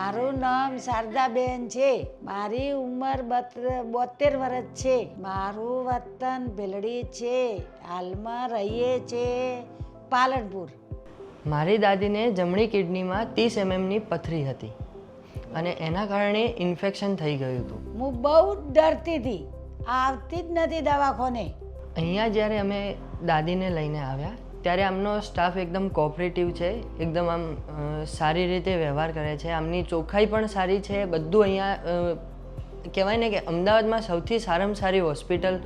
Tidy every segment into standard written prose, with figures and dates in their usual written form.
મારું નામ શારદાબેન છે. મારી ઉંમર 72 વર્ષ છે. મારું વતન ભીલડી છે. હાલમાં રહીએ છે પાલનપુર. મારી દાદીને જમણી કિડનીમાં 30 mmની પથરી હતી અને એના કારણે ઇન્ફેક્શન થઈ ગયું હતું. હું બહુ ડરતી હતી, આવતી જ નથી દવાખાને. અહીંયા જ્યારે અમે દાદીને લઈને આવ્યા ત્યારે આમનો સ્ટાફ એકદમ કોઓપરેટિવ છે, એકદમ આમ સારી રીતે વ્યવહાર કરે છે. આમની ચોખ્ખાઈ પણ સારી છે. બધું અહીંયા કહેવાય ને કે અમદાવાદમાં સૌથી સારામાં સારી હોસ્પિટલ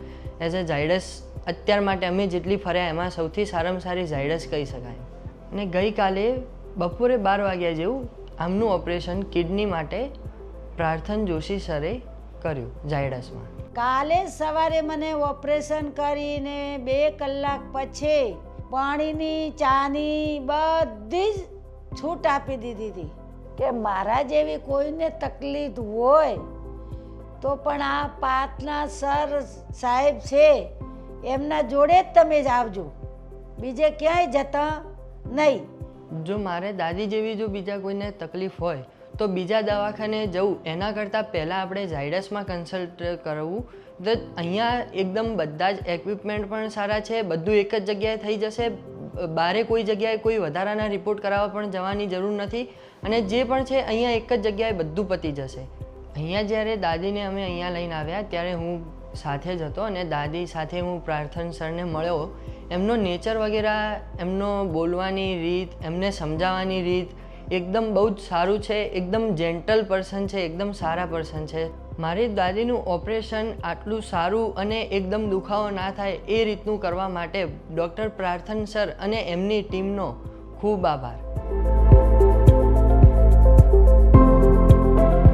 એઝ અ ઝાયડસ અત્યાર માટે અમે જેટલી ફર્યા એમાં સૌથી સારામાં સારી ઝાયડસ કહી શકાય. અને ગઈકાલે બપોરે 12 વાગ્યા જેવું આમનું ઓપરેશન કિડની માટે પ્રાર્થન જોશી સરે કર્યું ઝાયડસમાં. કાલે સવારે મને ઓપરેશન કરીને 2 કલાક પછી પાણીની ચાની બધી જ છૂટ આપી દીધી હતી કે મારા જેવી કોઈને તકલીફ હોય તો પણ આ પાથના સર સાહેબ છે એમના જોડે જ તમે જ આવજો, બીજે ક્યાંય જતા નહીં. જો મારે દાદી જેવી જો બીજા કોઈને તકલીફ હોય તો બીજા દવાખાને જવું એના કરતાં પહેલાં આપણે ઝાયડસમાં કન્સલ્ટ કરવું. તો અહીંયા એકદમ બધા જ ઇક્વિપમેન્ટ પણ સારા છે, બધું એક જ જગ્યાએ થઈ જશે. બારે કોઈ જગ્યાએ કોઈ વધારાના રિપોર્ટ કરાવવા પણ જવાની જરૂર નથી અને જે પણ છે અહીંયા એક જ જગ્યાએ બધું પતી જશે. અહીંયા જ્યારે દાદીને અમે અહીંયા લઈને આવ્યા ત્યારે હું સાથે જ હતો અને દાદી સાથે હું પ્રાર્થન સરને મળ્યો. એમનો નેચર વગેરે, એમનો બોલવાની રીત, એમને સમજાવવાની રીત એકદમ બહુ જ સારું છે. એકદમ જેન્ટલ પર્સન છે, એકદમ સારા પર્સન છે. મારી દાદીનું ઓપરેશન આટલું સારું અને એકદમ દુખાવો ના થાય એ રીતનું કરવા માટે ડૉક્ટર પ્રાર્થન સર અને એમની ટીમનો ખૂબ આભાર.